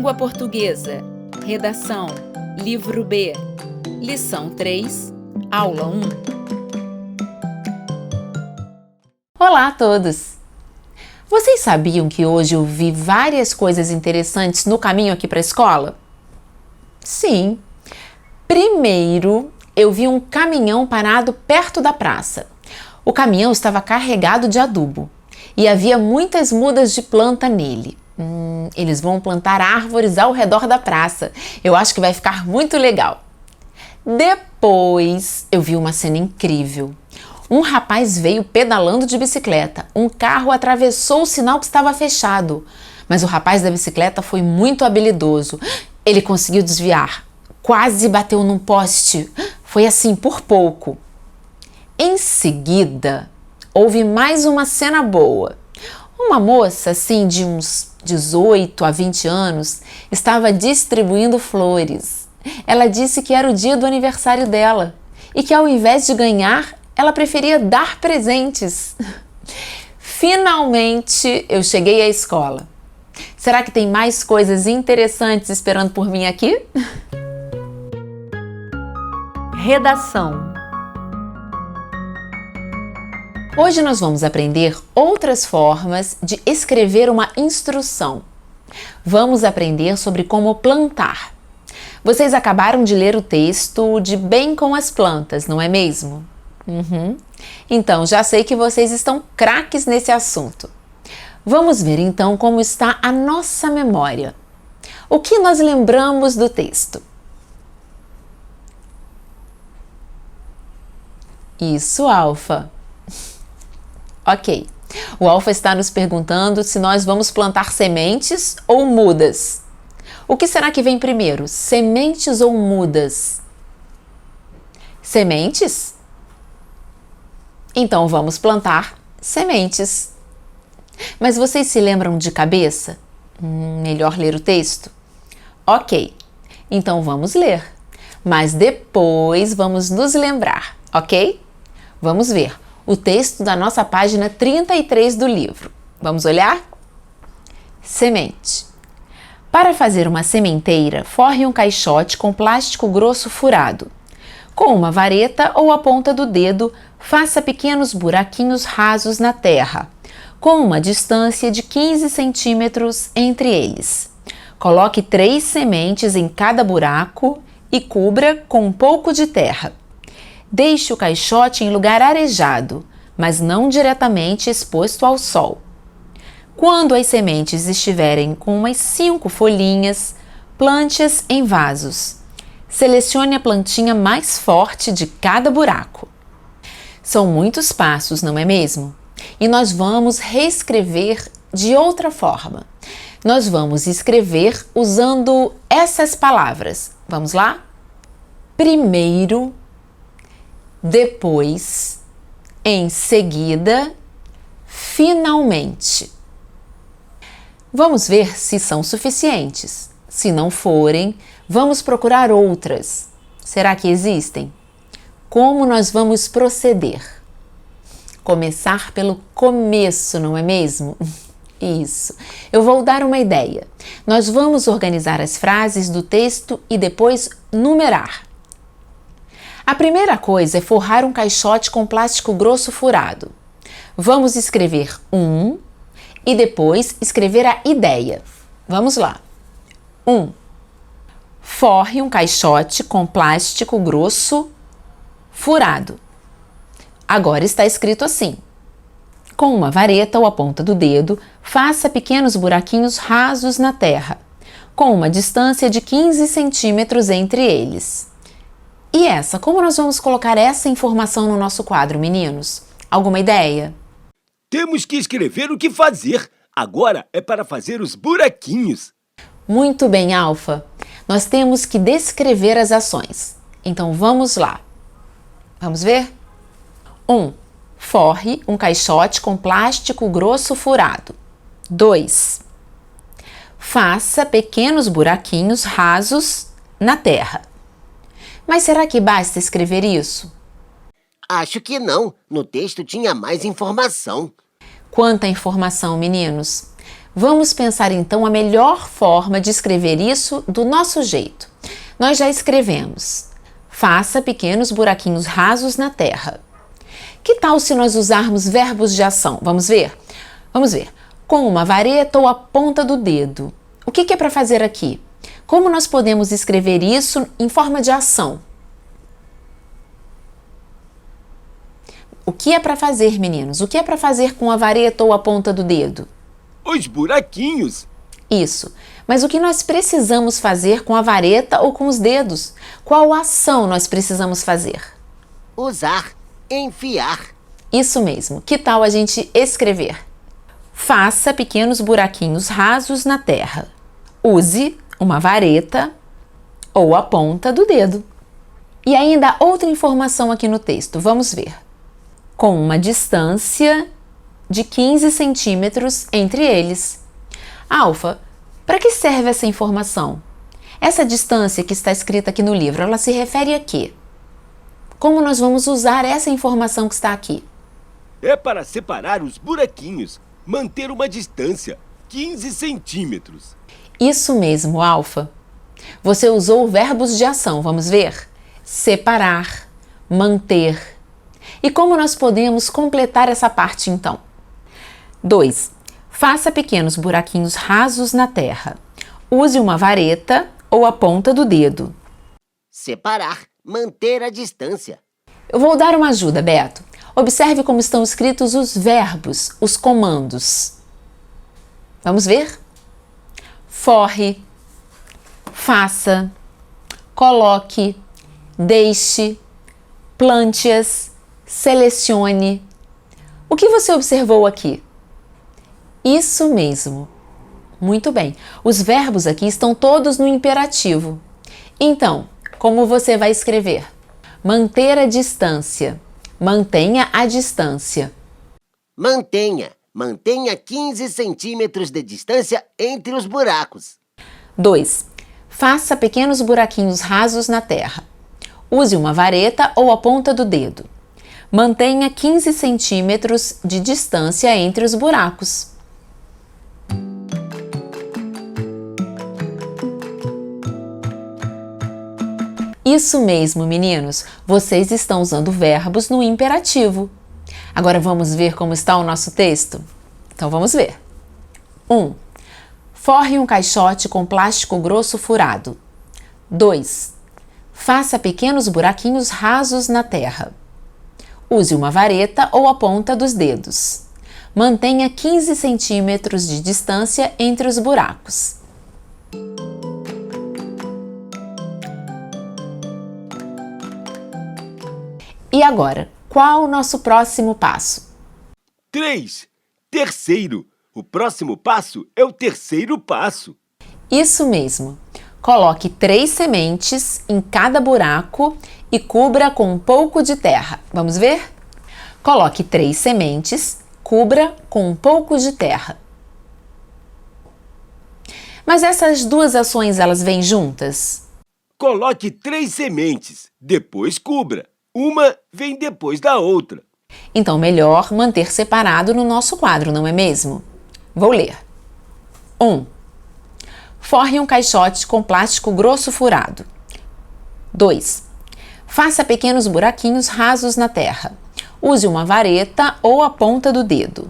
Língua Portuguesa. Redação. Livro B. Lição 3. Aula 1. Olá a todos! Vocês sabiam que hoje eu vi várias coisas interessantes no caminho aqui para a escola? Sim. Primeiro, eu vi um caminhão parado perto da praça. O caminhão estava carregado de adubo e havia muitas mudas de planta nele. Eles vão plantar árvores ao redor da praça. Eu acho que vai ficar muito legal. Depois, eu vi uma cena incrível. Um rapaz veio pedalando de bicicleta. Um carro atravessou o sinal que estava fechado. Mas o rapaz da bicicleta foi muito habilidoso. Ele conseguiu desviar. Quase bateu num poste. Foi assim por pouco. Em seguida, houve mais uma cena boa. Uma moça, assim, de uns 18 a 20 anos, estava distribuindo flores. Ela disse que era o dia do aniversário dela e que, ao invés de ganhar, ela preferia dar presentes. Finalmente, eu cheguei à escola. Será que tem mais coisas interessantes esperando por mim aqui? Redação. Hoje nós vamos aprender outras formas de escrever uma instrução. Vamos aprender sobre como plantar. Vocês acabaram de ler o texto de Bem com as Plantas, não é mesmo? Então, já sei que vocês estão craques nesse assunto. Vamos ver então como está a nossa memória. O que nós lembramos do texto? Isso, Alfa. Ok. O Alfa está nos perguntando se nós vamos plantar sementes ou mudas. O que será que vem primeiro? Sementes ou mudas? Sementes? Então vamos plantar sementes. Mas vocês se lembram de cabeça? Melhor ler o texto? Ok. Então vamos ler. Mas depois vamos nos lembrar, ok? Vamos ver o texto da nossa página 33 do livro. Vamos olhar? Semente. Para fazer uma sementeira, forre um caixote com plástico grosso furado. Com uma vareta ou a ponta do dedo, faça pequenos buraquinhos rasos na terra, com uma distância de 15 centímetros entre eles. Coloque 3 sementes em cada buraco e cubra com um pouco de terra. Deixe o caixote em lugar arejado, mas não diretamente exposto ao sol. Quando as sementes estiverem com umas 5 folhinhas, plante-as em vasos. Selecione a plantinha mais forte de cada buraco. São muitos passos, não é mesmo? E nós vamos reescrever de outra forma. Nós vamos escrever usando essas palavras. Vamos lá? Primeiro, depois, em seguida, finalmente. Vamos ver se são suficientes. Se não forem, vamos procurar outras. Será que existem? Como nós vamos proceder? Começar pelo começo, não é mesmo? Isso. Eu vou dar uma ideia. Nós vamos organizar as frases do texto e depois numerar. A primeira coisa é forrar um caixote com plástico grosso furado. Vamos escrever e depois escrever a ideia. Vamos lá. 1. Forre um caixote com plástico grosso furado. Agora está escrito assim. Com uma vareta ou a ponta do dedo, faça pequenos buraquinhos rasos na terra, com uma distância de 15 centímetros entre eles. E como nós vamos colocar essa informação no nosso quadro, meninos? Alguma ideia? Temos que escrever o que fazer. Agora é para fazer os buraquinhos. Muito bem, Alfa. Nós temos que descrever as ações. Então vamos lá. Vamos ver? 1. Forre um caixote com plástico grosso furado. 2. Faça pequenos buraquinhos rasos na terra. Mas será que basta escrever isso? Acho que não. No texto tinha mais informação. Quanta informação, meninos! Vamos pensar então a melhor forma de escrever isso do nosso jeito. Nós já escrevemos: faça pequenos buraquinhos rasos na terra. Que tal se nós usarmos verbos de ação? Vamos ver? Vamos ver. Com uma vareta ou a ponta do dedo. O que é para fazer aqui? Como nós podemos escrever isso em forma de ação? O que é para fazer, meninos? O que é para fazer com a vareta ou a ponta do dedo? Os buraquinhos. Isso. Mas o que nós precisamos fazer com a vareta ou com os dedos? Qual ação nós precisamos fazer? Usar, enfiar. Isso mesmo. Que tal a gente escrever? Faça pequenos buraquinhos rasos na terra. Use uma vareta ou a ponta do dedo. E ainda outra informação aqui no texto. Vamos ver. Com uma distância de 15 centímetros entre eles. Alfa, para que serve essa informação? Essa distância que está escrita aqui no livro, ela se refere a quê? Como nós vamos usar essa informação que está aqui? É para separar os buraquinhos, manter uma distância, 15 centímetros. Isso mesmo, Alfa. Você usou verbos de ação, vamos ver? Separar, manter. E como nós podemos completar essa parte então? 2. Faça pequenos buraquinhos rasos na terra. Use uma vareta ou a ponta do dedo. Separar, manter a distância. Eu vou dar uma ajuda, Beto. Observe como estão escritos os verbos, os comandos. Vamos ver? Forre, faça, coloque, deixe, plante-as, selecione. O que você observou aqui? Isso mesmo. Muito bem. Os verbos aqui estão todos no imperativo. Então, como você vai escrever? Manter a distância. Mantenha a distância. Mantenha. Mantenha 15 centímetros de distância entre os buracos. 2. Faça pequenos buraquinhos rasos na terra. Use uma vareta ou a ponta do dedo. Mantenha 15 centímetros de distância entre os buracos. Isso mesmo, meninos. Vocês estão usando verbos no imperativo. Agora vamos ver como está o nosso texto? Então vamos ver. 1. Forre um caixote com plástico grosso furado. 2. Faça pequenos buraquinhos rasos na terra. Use uma vareta ou a ponta dos dedos. Mantenha 15 centímetros de distância entre os buracos. E agora, qual o nosso próximo passo? 3. Terceiro. O próximo passo é o terceiro passo. Isso mesmo. Coloque 3 sementes em cada buraco e cubra com um pouco de terra. Vamos ver? Coloque 3 sementes, cubra com um pouco de terra. Mas essas duas ações, elas vêm juntas? Coloque 3 sementes, depois cubra. Uma vem depois da outra. Então, melhor manter separado no nosso quadro, não é mesmo? Vou ler. 1. Forre um caixote com plástico grosso furado. 2. Faça pequenos buraquinhos rasos na terra. Use uma vareta ou a ponta do dedo.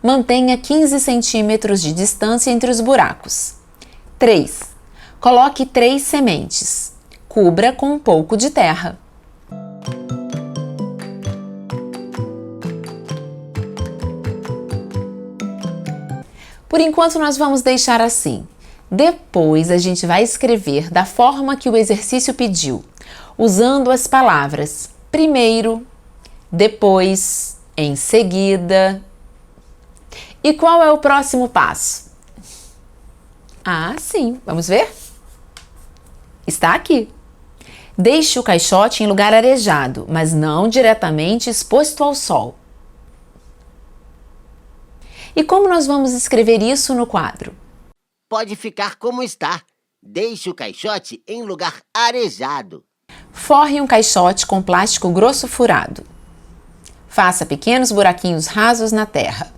Mantenha 15 centímetros de distância entre os buracos. 3. Coloque 3 sementes. Cubra com um pouco de terra. Por enquanto, nós vamos deixar assim. Depois, a gente vai escrever da forma que o exercício pediu, usando as palavras primeiro, depois, em seguida. E qual é o próximo passo? Ah, sim. Vamos ver? Está aqui. Deixe o caixote em lugar arejado, mas não diretamente exposto ao sol. E como nós vamos escrever isso no quadro? Pode ficar como está. Deixe o caixote em lugar arejado. Forre um caixote com plástico grosso furado. Faça pequenos buraquinhos rasos na terra.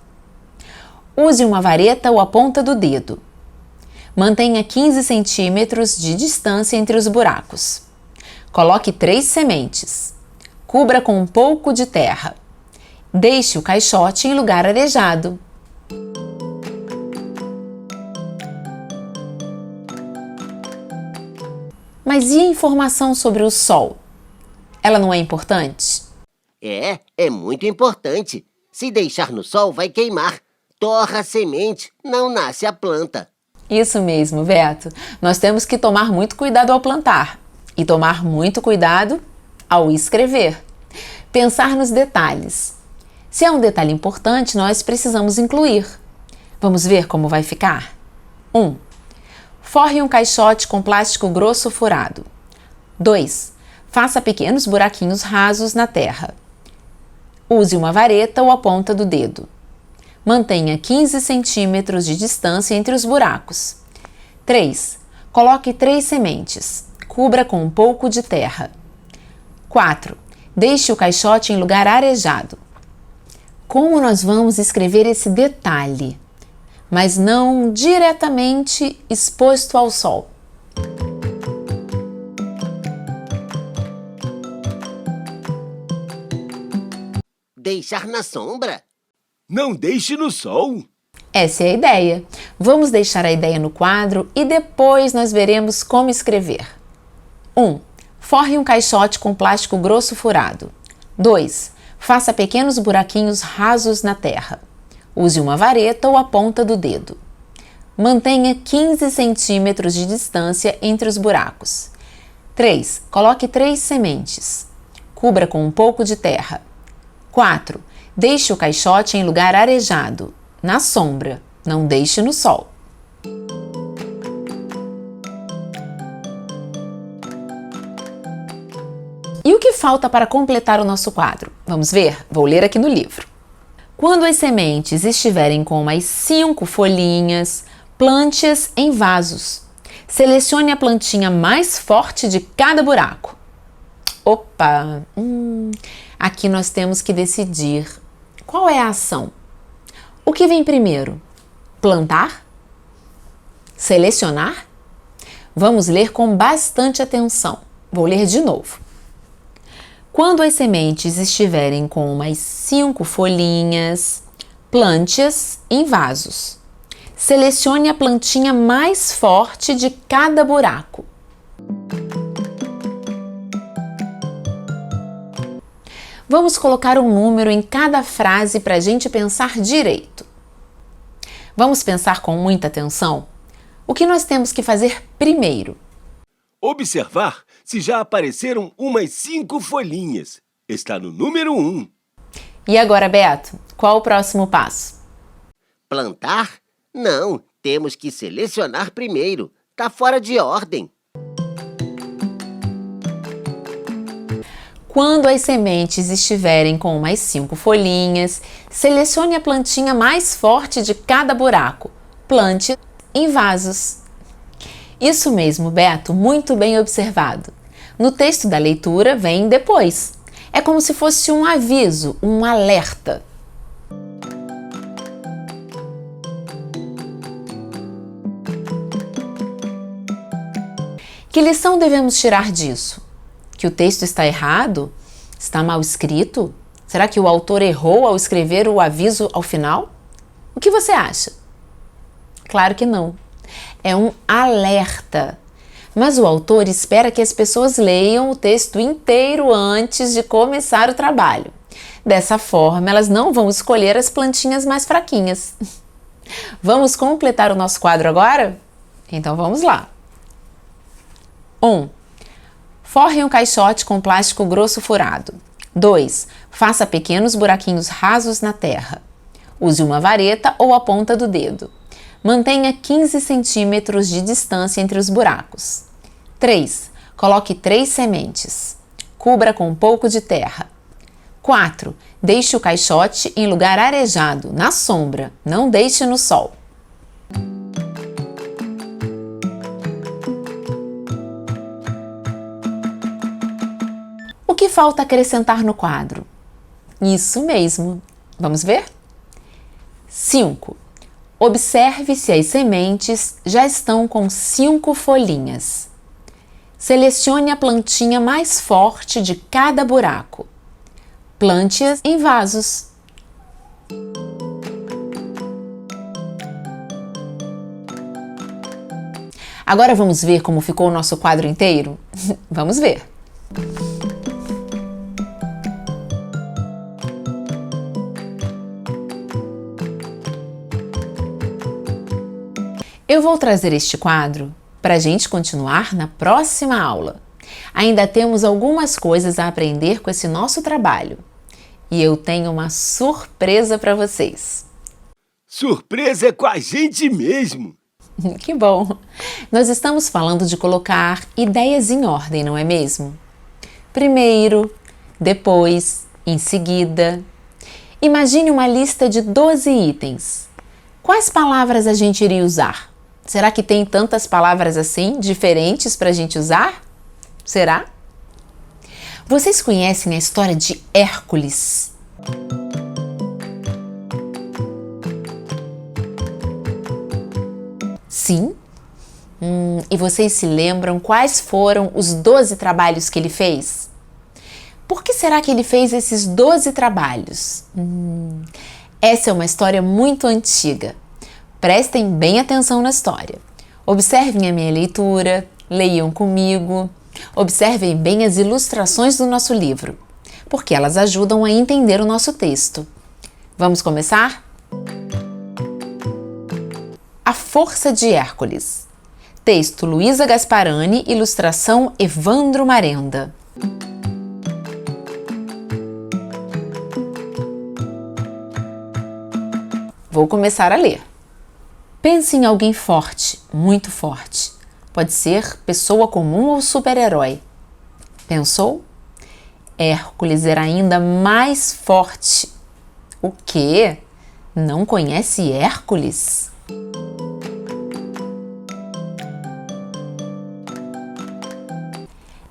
Use uma vareta ou a ponta do dedo. Mantenha 15 centímetros de distância entre os buracos. Coloque 3 sementes. Cubra com um pouco de terra. Deixe o caixote em lugar arejado. Mas e a informação sobre o sol? Ela não é importante? É muito importante. Se deixar no sol, vai queimar. Torra a semente, não nasce a planta. Isso mesmo, Beto. Nós temos que tomar muito cuidado ao plantar e tomar muito cuidado ao escrever. Pensar nos detalhes. Se é um detalhe importante, nós precisamos incluir. Vamos ver como vai ficar? 1. Forre um caixote com plástico grosso furado. 2. Faça pequenos buraquinhos rasos na terra. Use uma vareta ou a ponta do dedo. Mantenha 15 centímetros de distância entre os buracos. 3. Coloque 3 sementes. Cubra com um pouco de terra. 4. Deixe o caixote em lugar arejado. Como nós vamos escrever esse detalhe, mas não diretamente exposto ao sol? Deixar na sombra? Não deixe no sol. Essa é a ideia. Vamos deixar a ideia no quadro e depois nós veremos como escrever. 1. Forre um caixote com plástico grosso furado. 2. Faça pequenos buraquinhos rasos na terra. Use uma vareta ou a ponta do dedo. Mantenha 15 centímetros de distância entre os buracos. 3. Coloque 3 sementes. Cubra com um pouco de terra. 4. Deixe o caixote em lugar arejado, na sombra, não deixe no sol. E o que falta para completar o nosso quadro? Vamos ver? Vou ler aqui no livro. Quando as sementes estiverem com umas 5 folhinhas, plante-as em vasos. Selecione a plantinha mais forte de cada buraco. Opa! Aqui nós temos que decidir qual é a ação. O que vem primeiro? Plantar? Selecionar? Vamos ler com bastante atenção. Vou ler de novo. Quando as sementes estiverem com umas 5 folhinhas, plante-as em vasos. Selecione a plantinha mais forte de cada buraco. Vamos colocar um número em cada frase para a gente pensar direito. Vamos pensar com muita atenção? O que nós temos que fazer primeiro? Observar se já apareceram umas 5 folhinhas. Está no número 1. E agora, Beto, qual o próximo passo? Plantar? Não, temos que selecionar primeiro. Tá fora de ordem. Quando as sementes estiverem com umas 5 folhinhas, selecione a plantinha mais forte de cada buraco. Plante em vasos. Isso mesmo, Beto, muito bem observado. No texto da leitura vem depois. É como se fosse um aviso, um alerta. Que lição devemos tirar disso? Que o texto está errado? Está mal escrito? Será que o autor errou ao escrever o aviso ao final? O que você acha? Claro que não. É um alerta. Mas o autor espera que as pessoas leiam o texto inteiro antes de começar o trabalho. Dessa forma, elas não vão escolher as plantinhas mais fraquinhas. Vamos completar o nosso quadro agora? Então vamos lá. 1. Forre um caixote com plástico grosso furado. 2. Faça pequenos buraquinhos rasos na terra. Use uma vareta ou a ponta do dedo. Mantenha 15 centímetros de distância entre os buracos. 3. Coloque 3 sementes. Cubra com um pouco de terra. 4. Deixe o caixote em lugar arejado, na sombra. Não deixe no sol. O que falta acrescentar no quadro? Isso mesmo. Vamos ver? 5. Observe se as sementes já estão com 5 folhinhas. Selecione a plantinha mais forte de cada buraco. Plante-as em vasos. Agora vamos ver como ficou o nosso quadro inteiro? Vamos ver! Eu vou trazer este quadro para a gente continuar na próxima aula. Ainda temos algumas coisas a aprender com esse nosso trabalho. E eu tenho uma surpresa para vocês. Surpresa é com a gente mesmo! Que bom! Nós estamos falando de colocar ideias em ordem, não é mesmo? Primeiro, depois, em seguida. Imagine uma lista de 12 itens. Quais palavras a gente iria usar? Será que tem tantas palavras assim, diferentes para a gente usar? Será? Vocês conhecem a história de Hércules? Sim? E vocês se lembram quais foram os 12 trabalhos que ele fez? Por que será que ele fez esses 12 trabalhos? Essa é uma história muito antiga. Prestem bem atenção na história. Observem a minha leitura, leiam comigo. Observem bem as ilustrações do nosso livro, porque elas ajudam a entender o nosso texto. Vamos começar? A Força de Hércules. Texto Luísa Gasparani, ilustração Evandro Marenda. Vou começar a ler. Pense em alguém forte, muito forte. Pode ser pessoa comum ou super-herói. Pensou? Hércules era ainda mais forte. O quê? Não conhece Hércules?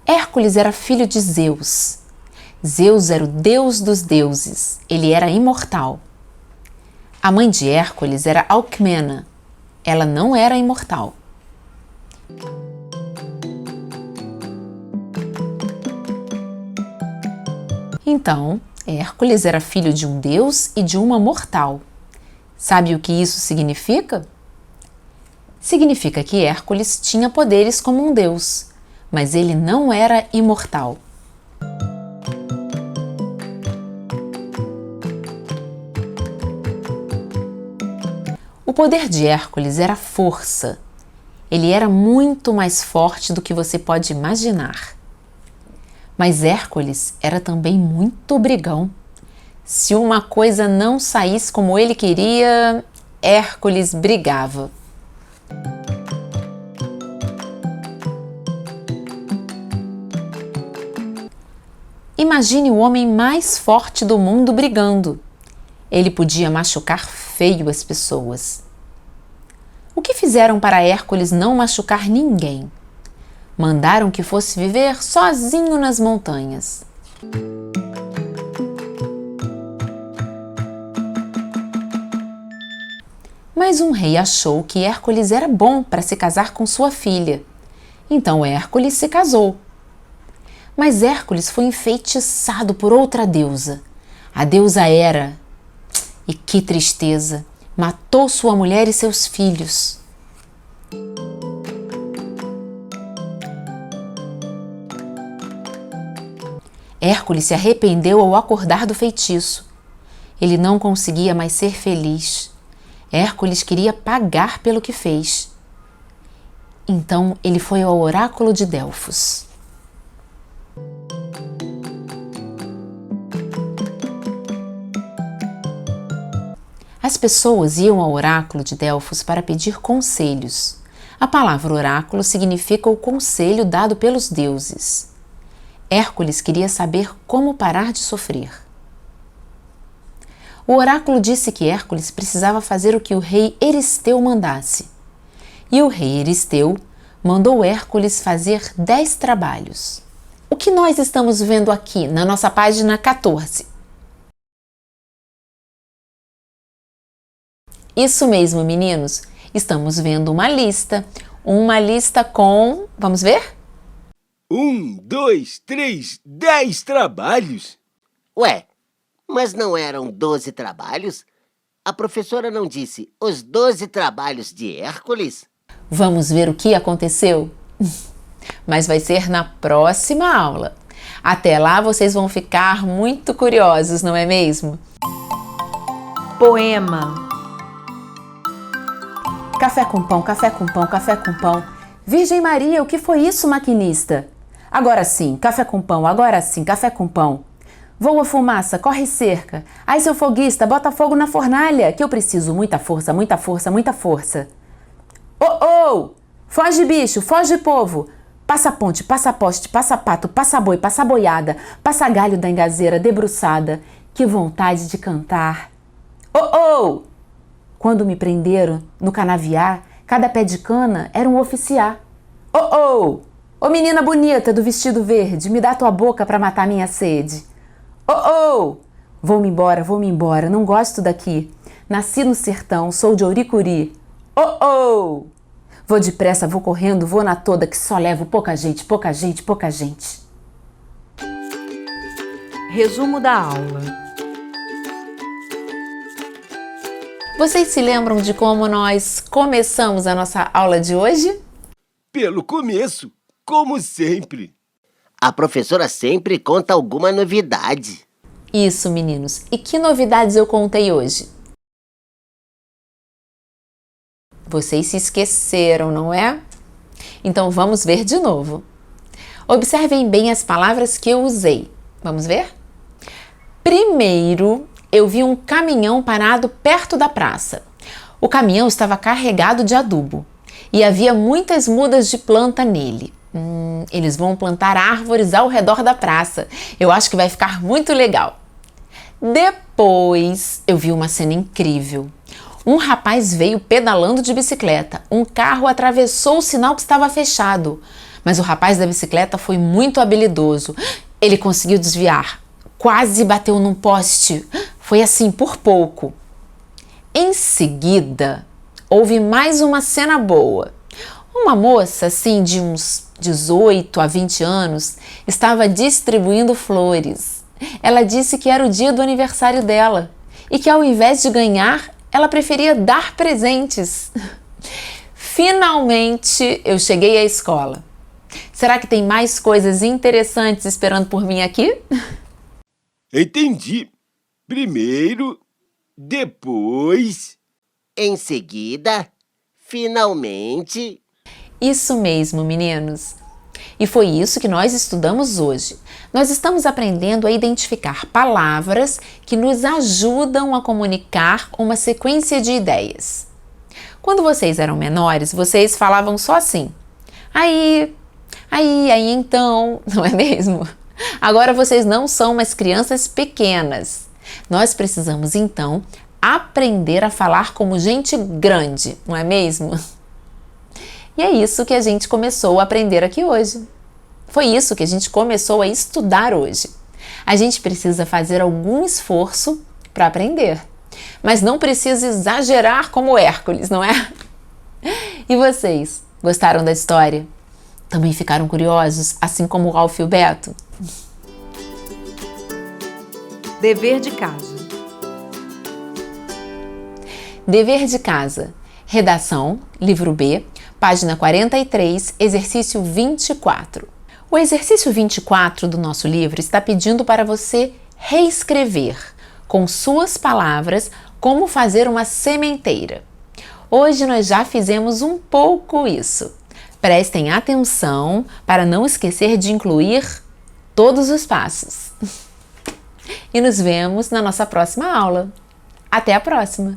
Hércules era filho de Zeus. Zeus era o deus dos deuses. Ele era imortal. A mãe de Hércules era Alcmena. Ela não era imortal. Então, Hércules era filho de um deus e de uma mortal. Sabe o que isso significa? Significa que Hércules tinha poderes como um deus, mas ele não era imortal. O poder de Hércules era força. Ele era muito mais forte do que você pode imaginar. Mas Hércules era também muito brigão. Se uma coisa não saísse como ele queria, Hércules brigava. Imagine o homem mais forte do mundo brigando. Ele podia machucar feio as pessoas. O que fizeram para Hércules não machucar ninguém? Mandaram que fosse viver sozinho nas montanhas. Mas um rei achou que Hércules era bom para se casar com sua filha. Então Hércules se casou. Mas Hércules foi enfeitiçado por outra deusa, a deusa Hera. E que tristeza! Matou sua mulher e seus filhos. Hércules se arrependeu ao acordar do feitiço. Ele não conseguia mais ser feliz. Hércules queria pagar pelo que fez. Então ele foi ao oráculo de Delfos. As pessoas iam ao oráculo de Delfos para pedir conselhos. A palavra oráculo significa o conselho dado pelos deuses. Hércules queria saber como parar de sofrer. O oráculo disse que Hércules precisava fazer o que o rei Euristeu mandasse. E o rei Euristeu mandou Hércules fazer 10 trabalhos. O que nós estamos vendo aqui na nossa página 14? Isso mesmo, meninos. Estamos vendo uma lista. Uma lista com... Vamos ver? 1, 2, 3, 10 trabalhos. Ué, mas não eram 12 trabalhos? A professora não disse os 12 trabalhos de Hércules? Vamos ver o que aconteceu? Mas vai ser na próxima aula. Até lá vocês vão ficar muito curiosos, não é mesmo? Poema. Café com pão, café com pão, café com pão. Virgem Maria, o que foi isso, maquinista? Agora sim, café com pão, agora sim, café com pão. Voa fumaça, corre cerca. Ai, seu foguista, bota fogo na fornalha, que eu preciso muita força, muita força, muita força. Oh, oh! Foge, bicho, foge, povo. Passa ponte, passa poste, passa pato, passa boi, passa boiada, passa galho da engazeira debruçada. Que vontade de cantar. Oh, oh! Quando me prenderam no canaviar, cada pé de cana era um oficiar. Oh, oh! Ô menina bonita do vestido verde, me dá tua boca pra matar minha sede. Oh, oh! Vou-me embora, não gosto daqui. Nasci no sertão, sou de Ouricuri. Oh, oh! Vou depressa, vou correndo, vou na toda, que só levo pouca gente, pouca gente, pouca gente. Resumo da aula. Vocês se lembram de como nós começamos a nossa aula de hoje? Pelo começo, como sempre. A professora sempre conta alguma novidade. Isso, meninos. E que novidades eu contei hoje? Vocês se esqueceram, não é? Então vamos ver de novo. Observem bem as palavras que eu usei. Vamos ver? Primeiro, eu vi um caminhão parado perto da praça. O caminhão estava carregado de adubo e havia muitas mudas de planta nele. Eles vão plantar árvores ao redor da praça. Eu acho que vai ficar muito legal. Depois, eu vi uma cena incrível. Um rapaz veio pedalando de bicicleta. Um carro atravessou o sinal que estava fechado. Mas o rapaz da bicicleta foi muito habilidoso. Ele conseguiu desviar. Quase bateu num poste. Foi assim, por pouco. Em seguida, houve mais uma cena boa. Uma moça, assim, de uns 18 a 20 anos, estava distribuindo flores. Ela disse que era o dia do aniversário dela e que, ao invés de ganhar, ela preferia dar presentes. Finalmente, eu cheguei à escola. Será que tem mais coisas interessantes esperando por mim aqui? Entendi. Primeiro, depois... Em seguida, finalmente... Isso mesmo, meninos. E foi isso que nós estudamos hoje. Nós estamos aprendendo a identificar palavras que nos ajudam a comunicar uma sequência de ideias. Quando vocês eram menores, vocês falavam só assim. Aí então, não é mesmo? Agora vocês não são mais crianças pequenas. Nós precisamos, então, aprender a falar como gente grande, não é mesmo? E é isso que a gente começou a aprender aqui hoje. Foi isso que a gente começou a estudar hoje. A gente precisa fazer algum esforço para aprender, mas não precisa exagerar como Hércules, não é? E vocês, gostaram da história? Também ficaram curiosos, assim como o Ralph e o Beto? Dever de casa. Dever de casa. Redação, livro B, página 43, exercício 24. O exercício 24 do nosso livro está pedindo para você reescrever, com suas palavras, como fazer uma sementeira. Hoje nós já fizemos um pouco isso. Prestem atenção para não esquecer de incluir todos os passos. E nos vemos na nossa próxima aula. Até a próxima!